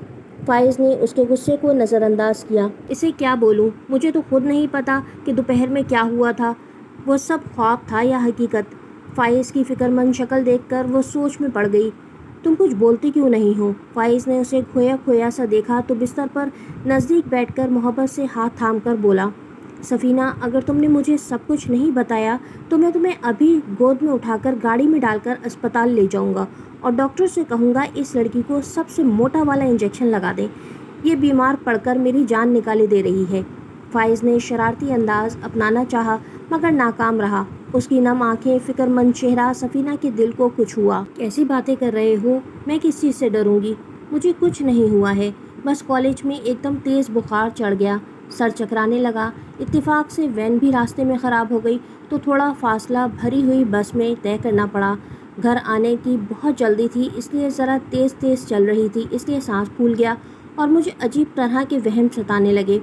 फ़ाइज़ ने उसके गुस्से को नज़रअंदाज किया। इसे क्या बोलूँ, मुझे तो खुद नहीं पता कि दोपहर में क्या हुआ था। वो सब ख्वाब था या हकीकत? फ़ाइज़ की फ़िक्रमंद शक्ल देखकर वो सोच में पड़ गई। तुम कुछ बोलती क्यों नहीं हो? फ़ाइज़ ने उसे खोया खोया सा देखा तो बिस्तर पर नज़दीक बैठकर मोहब्बत से हाथ थाम कर बोला। सफ़ीना, अगर तुमने मुझे सब कुछ नहीं बताया तो मैं तुम्हें अभी गोद में उठाकर गाड़ी में डालकर अस्पताल ले जाऊंगा और डॉक्टर से कहूँगा इस लड़की को सबसे मोटा वाला इंजेक्शन लगा दें। ये बीमार पड़कर मेरी जान निकाले दे रही है। फ़ाइज़ ने शरारती अंदाज अपनाना चाहा मगर नाकाम रहा। उसकी नम आंखें, फ़िक्रमंद चेहरा सफ़ीना के दिल को कुछ हुआ। कैसी बातें कर रहे हो? मैं किस चीज़ से डरूंगी? मुझे कुछ नहीं हुआ है, बस कॉलेज में एकदम तेज़ बुखार चढ़ गया, सर चकराने लगा। इत्तेफाक से वैन भी रास्ते में ख़राब हो गई तो थोड़ा फासला भरी हुई बस में तय करना पड़ा। घर आने की बहुत जल्दी थी, इसलिए ज़रा तेज़ तेज़ चल रही थी, इसलिए सांस फूल गया और मुझे अजीब तरह के वहम सताने लगे।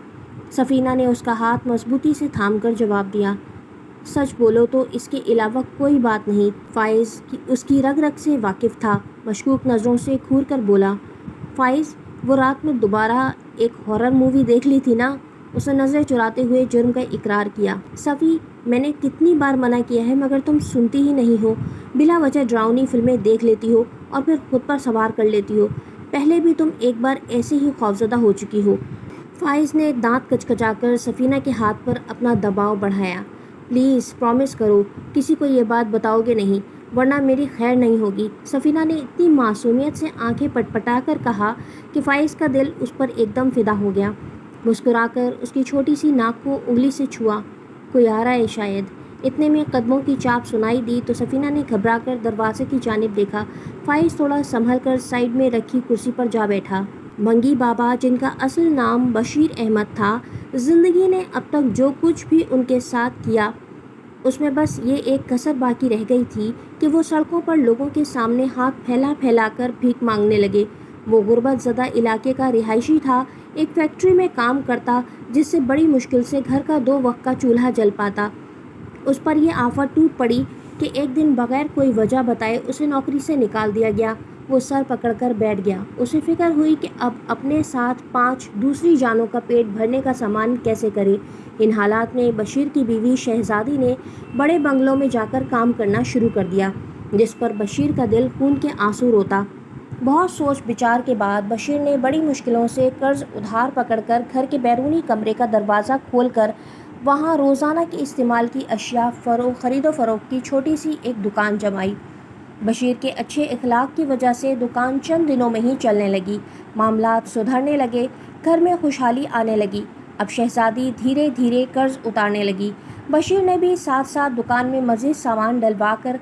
सफ़ीना ने उसका हाथ मजबूती से थाम कर जवाब दिया। सच बोलो तो इसके अलावा कोई बात नहीं। फ़ाइज़ उसकी रग रग से वाकिफ़ था। मशकूक नज़रों से घूर कर बोला। फ़ाइज़, वो रात में दोबारा एक हॉरर मूवी देख ली थी ना? उसने नज़रें चुराते हुए जुर्म का इकरार किया। सफ़ी, मैंने कितनी बार मना किया है मगर तुम सुनती ही नहीं हो। बिला वजह डरावनी फिल्में देख लेती हो और फिर खुद पर सवार कर लेती हो। पहले भी तुम एक बार ऐसे ही खौफजदा हो चुकी हो। फाइज ने दांत कचकचाकर सफीना के हाथ पर अपना दबाव बढ़ाया। प्लीज़ प्रॉमिस करो, किसी को ये बात बताओगे नहीं, वरना मेरी खैर नहीं होगी। सफीना ने इतनी मासूमियत से आंखें पटपटा कर कहा कि फाइज का दिल उस पर एकदम फिदा हो गया। मुस्कुराकर उसकी छोटी सी नाक को उंगली से छुआ। कोई आ रहा है शायद। इतने में कदमों की चाप सुनाई दी तो सफीना ने घबराकर दरवाजे की जानिब देखा। फाइज थोड़ा संभल कर साइड में रखी कुर्सी पर जा बैठा। मंगी बाबा, जिनका असल नाम बशीर अहमद था, जिंदगी ने अब तक जो कुछ भी उनके साथ किया उसमें बस ये एक कसर बाकी रह गई थी कि वो सड़कों पर लोगों के सामने हाथ फैला फैला कर भीख मांगने लगे। वो गुर्बत ज़दा इलाके का रिहायशी था, एक फैक्ट्री में काम करता जिससे बड़ी मुश्किल से घर का 2 वक्त का चूल्हा जल पाता। उस पर यह आफत टूट पड़ी कि एक दिन बगैर कोई वजह बताए उसे नौकरी से निकाल दिया गया। वो सर पकड़कर बैठ गया। उसे फिक्र हुई कि अब अपने साथ 5 दूसरी जानों का पेट भरने का सामान कैसे करे। इन हालात में बशीर की बीवी शहजादी ने बड़े बंगलों में जाकर काम करना शुरू कर दिया, जिस पर बशीर का दिल खून के आंसू रोता। बहुत सोच विचार के बाद बशीर ने बड़ी मुश्किलों से कर्ज उधार पकड़कर घर के बैरूनी कमरे का दरवाज़ा खोलकर वहाँ रोज़ाना के इस्तेमाल की अशिया खरीदो फरोख्त की छोटी सी एक दुकान जमाई। बशीर के अच्छे इखलाक की वजह से दुकान चंद दिनों में ही चलने लगी। मामलात सुधरने लगे, घर में खुशहाली आने लगी। अब शहजादी धीरे धीरे कर्ज उतारने लगी। बशीर ने भी साथ साथ दुकान में मज़ीद सामान डलवा कर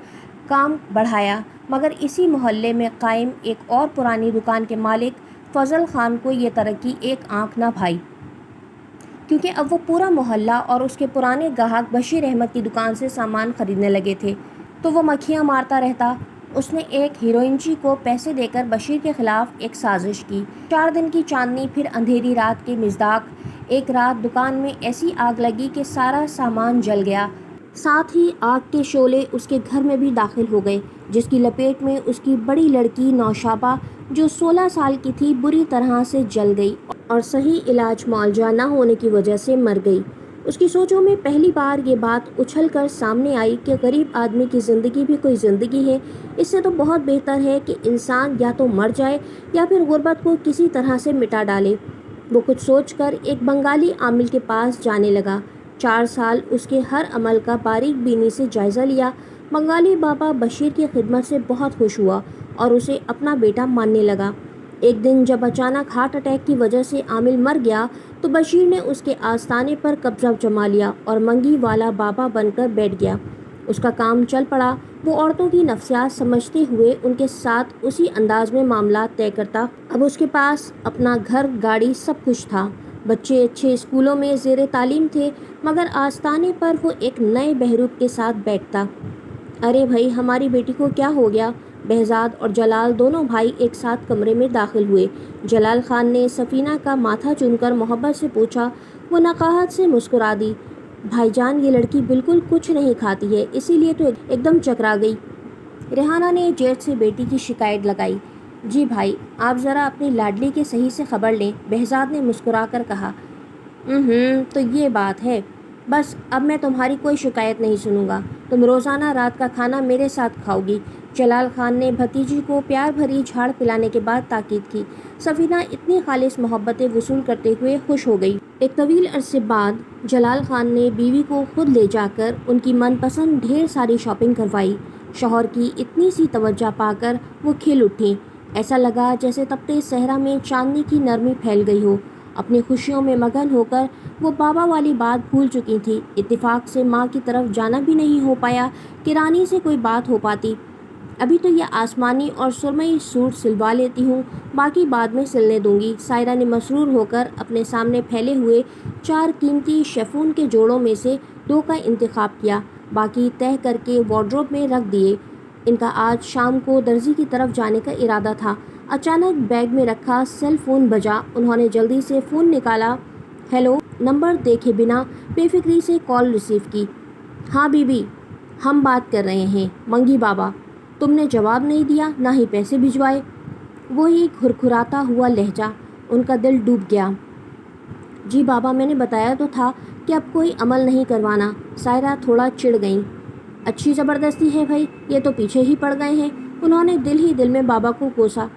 काम बढ़ाया, मगर इसी मोहल्ले में कायम एक और पुरानी दुकान के मालिक फजल खान को ये तरक्की एक आंख न भाई, क्योंकि अब वो पूरा मोहल्ला और उसके पुराने ग्राहक बशीर अहमद की दुकान से सामान खरीदने लगे थे। तो वो मक्खियाँ मारता रहता। उसने एक हीरोइनची को पैसे देकर बशीर के खिलाफ एक साजिश की। 4 दिन की चांदनी, फिर अंधेरी रात के मिज़दाक। एक रात दुकान में ऐसी आग लगी कि सारा सामान जल गया। साथ ही आग के शोले उसके घर में भी दाखिल हो गए, जिसकी लपेट में उसकी बड़ी लड़की नौशाबा, जो 16 साल की थी, बुरी तरह से जल गई और सही इलाज मुआवजा न होने की वजह से मर गई। उसकी सोचों में पहली बार ये बात उछल कर सामने आई कि गरीब आदमी की ज़िंदगी भी कोई ज़िंदगी है। इससे तो बहुत बेहतर है कि इंसान या तो मर जाए या फिर गुर्बत को किसी तरह से मिटा डाले। वो कुछ सोचकर एक बंगाली आमिल के पास जाने लगा। 4 साल उसके हर अमल का बारीक बीनी से जायज़ा लिया। बंगाली बाबा बशीर की खिदमत से बहुत खुश हुआ और उसे अपना बेटा मानने लगा। एक दिन जब अचानक हार्ट अटैक की वजह से आमिल मर गया तो बशीर ने उसके आस्थाने पर कब्जा जमा लिया और मंगी वाला बाबा बनकर बैठ गया। उसका काम चल पड़ा। वो औरतों की नफ्सियात समझते हुए उनके साथ उसी अंदाज में मामला तय करता। अब उसके पास अपना घर, गाड़ी, सब कुछ था। बच्चे अच्छे स्कूलों में ज़ेर तालीम थे, मगर आस्थाने पर वो एक नए बहरूप के साथ बैठता। अरे भाई, हमारी बेटी को क्या हो गया? बहजाद और जलाल दोनों भाई एक साथ कमरे में दाखिल हुए। जलाल खान ने सफीना का माथा चूमकर मोहब्बत से पूछा। वो नकाहत से मुस्कुरा दी। भाईजान, ये लड़की बिल्कुल कुछ नहीं खाती है, इसीलिए तो एकदम चकरा गई। रेहाना ने जेठ से बेटी की शिकायत लगाई। जी भाई, आप ज़रा अपनी लाडली के सही से खबर लें, बहजाद ने मुस्कुरा कर कहा। तो ये बात है। बस अब मैं तुम्हारी कोई शिकायत नहीं सुनूंगा। तुम रोज़ाना रात का खाना मेरे साथ खाओगी। जलाल खान ने भतीजी को प्यार भरी झाड़ पिलाने के बाद ताकीद की। सफीना इतनी खालिस मोहब्बतें वसूल करते हुए खुश हो गई। एक तवील अरसे बाद जलाल खान ने बीवी को खुद ले जाकर उनकी मनपसंद ढेर सारी शॉपिंग करवाई। शौहर की इतनी सी तवज्जो पाकर वो खिल उठी। ऐसा लगा जैसे तपते सहरा में चांदनी की नरमी फैल गई हो। अपनी खुशियों में मगन होकर वो बाबा वाली बात भूल चुकी थी। इत्तेफाक से माँ की तरफ जाना भी नहीं हो पाया कि रानी से कोई बात हो पाती। अभी तो यह आसमानी और सुरमई सूट सिलवा लेती हूँ, बाकी बाद में सिलने दूंगी। सायरा ने मसरूर होकर अपने सामने फैले हुए 4 कीमती शेफून के जोड़ों में से 2 का इंतखाब किया, बाकी तय करके वार्डरोब में रख दिए। इनका आज शाम को दर्जी की तरफ जाने का इरादा था। अचानक बैग में रखा सेल फ़ोन बजा। उन्होंने जल्दी से फ़ोन निकाला। हेलो, नंबर देखे बिना बेफिक्री से कॉल रिसीव की। हाँ बीबी, हम बात कर रहे हैं, मंगी बाबा। तुमने जवाब नहीं दिया, ना ही पैसे भिजवाए। वही खुरखुराता हुआ लहजा। उनका दिल डूब गया। जी बाबा, मैंने बताया तो था कि अब कोई अमल नहीं करवाना। सायरा थोड़ा चिढ़ गई। अच्छी ज़बरदस्ती है भाई, ये तो पीछे ही पड़ गए हैं। उन्होंने दिल ही दिल में बाबा को कोसा।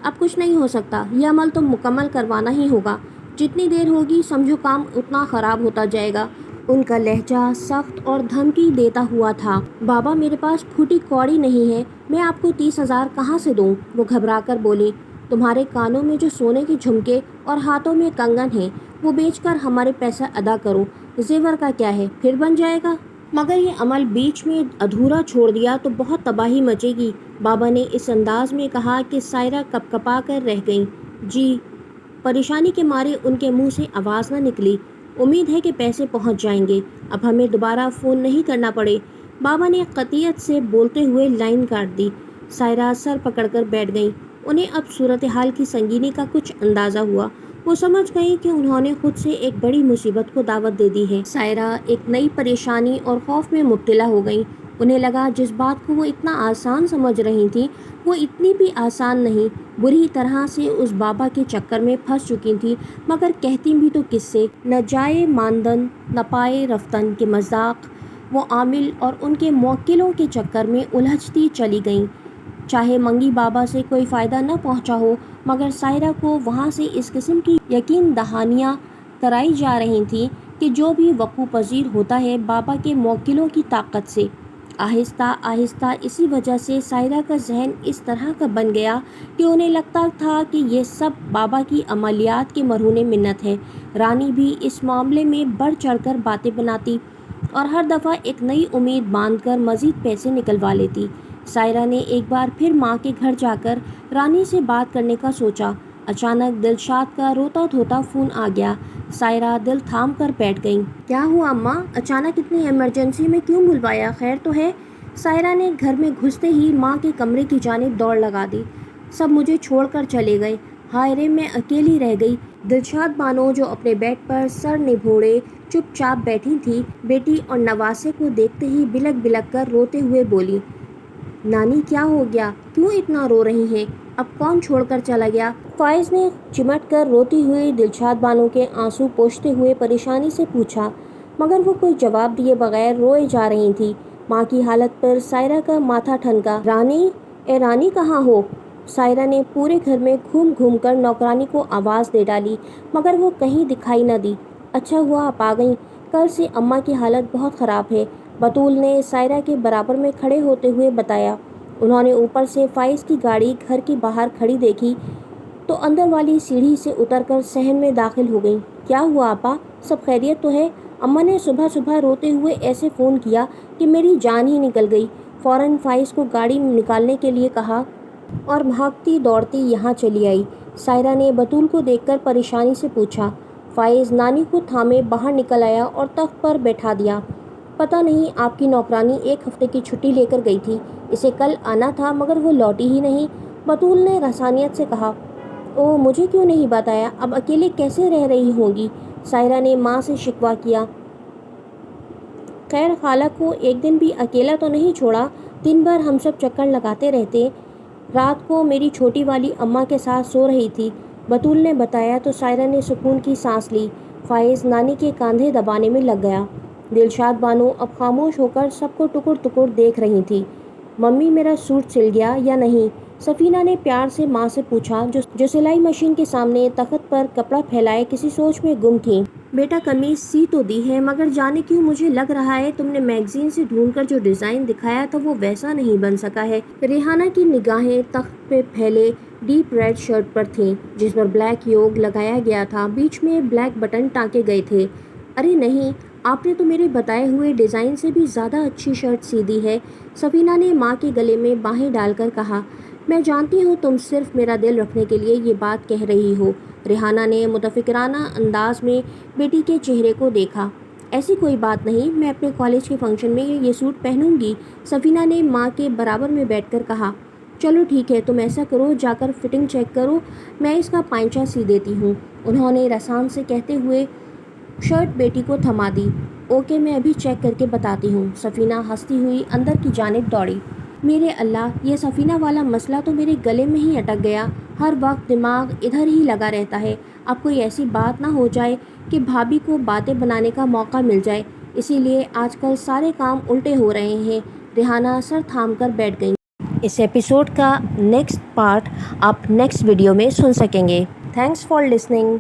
अब कुछ नहीं हो सकता, ये अमल तो मुकम्मल करवाना ही होगा। जितनी देर होगी समझो काम उतना ख़राब होता जाएगा। उनका लहजा सख्त और धमकी देता हुआ था। बाबा मेरे पास फूटी कौड़ी नहीं है, मैं आपको 30,000 कहाँ से दूँ? वो घबरा कर बोली। तुम्हारे कानों में जो सोने के झुमके और हाथों में कंगन है वो बेचकर हमारे पैसा अदा करो। जेवर का क्या है, फिर बन जाएगा। मगर ये अमल बीच में अधूरा छोड़ दिया तो बहुत तबाही मचेगी। बाबा ने इस अंदाज में कहा कि सायरा कपकपा कर रह गई। जी। परेशानी के मारे उनके मुंह से आवाज़ न निकली। उम्मीद है कि पैसे पहुंच जाएंगे, अब हमें दोबारा फ़ोन नहीं करना पड़े। बाबा ने कतियत से बोलते हुए लाइन काट दी। सायरा सर पकड़कर बैठ गई। उन्हें अब सूरत हाल की संगीनी का कुछ अंदाज़ा हुआ। वो समझ गई कि उन्होंने खुद से एक बड़ी मुसीबत को दावत दे दी है। सायरा एक नई परेशानी और खौफ में मुब्तला हो गई। उन्हें लगा जिस बात को वो इतना आसान समझ रही थी वो इतनी भी आसान नहीं। बुरी तरह से उस बाबा के चक्कर में फंस चुकी थी, मगर कहती भी तो किससे? न जाए मानदन न पाए रफ्तन के मजाक वो आमिल और उनके मौक्किलों के चक्कर में उलझती चली गईं। चाहे मंगी बाबा से कोई फ़ायदा न पहुंचा हो, मगर सायरा को वहां से इस किस्म की यकीन दहानियाँ कराई जा रही थी कि जो भी वक़ू पजीर होता है बाबा के मौक्किलों की ताकत से। आहिस्ता आहिस्ता इसी वजह से सायरा का जहन इस तरह का बन गया कि उन्हें लगता था कि ये सब बाबा की अमलियात के मरहूने मिन्नत है। रानी भी इस मामले में बढ़ चढ़कर बातें बनाती और हर दफ़ा एक नई उम्मीद बांधकर मज़ीद पैसे निकलवा लेती। सायरा ने एक बार फिर माँ के घर जाकर रानी से बात करने का सोचा। अचानक दिलशाद का रोता धोता फ़ोन आ गया। सायरा दिल थाम कर बैठ गई। क्या हुआ अम्मा, अचानक इतनी इमरजेंसी में क्यों बुलवाया? खैर तो है? सायरा ने घर में घुसते ही माँ के कमरे की जानिब दौड़ लगा दी। सब मुझे छोड़कर चले गए। हाय रे, मैं अकेली रह गई। दिलशाद बानो जो अपने बेड पर सर निभोड़े चुपचाप बैठी थी, बेटी और नवासे को देखते ही बिलक बिलक कर रोते हुए बोली, नानी क्या हो गया, क्यों इतना रो रही हैं? अब कौन छोड़कर चला गया? फाइज ने चिमट कर रोती हुई दिलशाद बानो के आंसू पोंछते हुए परेशानी से पूछा, मगर वो कोई जवाब दिए बगैर रोए जा रही थी। माँ की हालत पर सायरा का माथा ठनका। रानी, ए रानी कहाँ हो? सायरा ने पूरे घर में घूम घूम कर नौकरानी को आवाज़ दे डाली, मगर वो कहीं दिखाई न दी। अच्छा हुआ आप आ गईं, कल से अम्मा की हालत बहुत ख़राब है, बतूल ने सायरा के बराबर में खड़े होते हुए बताया। उन्होंने ऊपर से फाइज की गाड़ी घर के बाहर खड़ी देखी तो अंदर वाली सीढ़ी से उतरकर सहन में दाखिल हो गई। क्या हुआ आपा, सब खैरियत तो है? अम्मा ने सुबह सुबह रोते हुए ऐसे फ़ोन किया कि मेरी जान ही निकल गई। फ़ौरन फाइज को गाड़ी निकालने के लिए कहा और भागती दौड़ती यहाँ चली आई। सायरा ने बतूल को देखकर परेशानी से पूछा। फाइज नानी को थामे बाहर निकल आया और तख्त पर बैठा दिया। पता नहीं आपकी नौकरानी 1 हफ्ते की छुट्टी लेकर गई थी, इसे कल आना था मगर वो लौटी ही नहीं, बतूल ने रसानियत से कहा। ओह, मुझे क्यों नहीं बताया, अब अकेले कैसे रह रही होंगी? सायरा ने माँ से शिकवा किया। खैर, खाला को एक दिन भी अकेला तो नहीं छोड़ा, दिन भर हम सब चक्कर लगाते रहते। रात को मेरी छोटी वाली अम्मा के साथ सो रही थी, बतूल ने बताया तो सायरा ने सुकून की सांस ली। फाइज नानी के कंधे दबाने में लग गया। दिलशाद बानो अब खामोश होकर सबको टुकुर टुकुर देख रही थी। मम्मी, मेरा सूट सिल गया या नहीं? सफीना ने प्यार से माँ से पूछा, जो सिलाई मशीन के सामने तख्त पर कपड़ा फैलाए किसी सोच में गुम थी। बेटा, कमीज सी तो दी है, मगर जाने क्यों मुझे लग रहा है तुमने मैगजीन से ढूंढकर जो डिज़ाइन दिखाया था वो वैसा नहीं बन सका है। रेहाना की निगाहें तख्त पे फैले डीप रेड शर्ट पर थीं, जिस पर ब्लैक योग लगाया गया था, बीच में ब्लैक बटन टाँके गए थे। अरे नहीं, आपने तो मेरे बताए हुए डिज़ाइन से भी ज़्यादा अच्छी शर्ट सी दी है, सफीना ने माँ के गले में बाहें डालकर कहा। मैं जानती हूँ तुम सिर्फ मेरा दिल रखने के लिए ये बात कह रही हो। रेहाना ने मुतफिकराना अंदाज में बेटी के चेहरे को देखा। ऐसी कोई बात नहीं, मैं अपने कॉलेज के फंक्शन में ये सूट पहनूंगी, सफीना ने माँ के बराबर में बैठकर कहा। चलो ठीक है, तुम ऐसा करो, जाकर फिटिंग चेक करो, मैं इसका पांचा सी देती हूँ, उन्होंने रसान से कहते हुए शर्ट बेटी को थमा दी। ओके, मैं अभी चेक करके बताती हूँ, सफीना हंसती हुई अंदर की जानिब दौड़ी। मेरे अल्लाह, ये सफीना वाला मसला तो मेरे गले में ही अटक गया, हर वक्त दिमाग इधर ही लगा रहता है। अब कोई ऐसी बात ना हो जाए कि भाभी को बातें बनाने का मौका मिल जाए, इसीलिए आजकल सारे काम उल्टे हो रहे हैं। रेहाना सर थाम कर बैठ गई। इस एपिसोड का नेक्स्ट पार्ट आप नेक्स्ट वीडियो में सुन सकेंगे। Thanks for listening.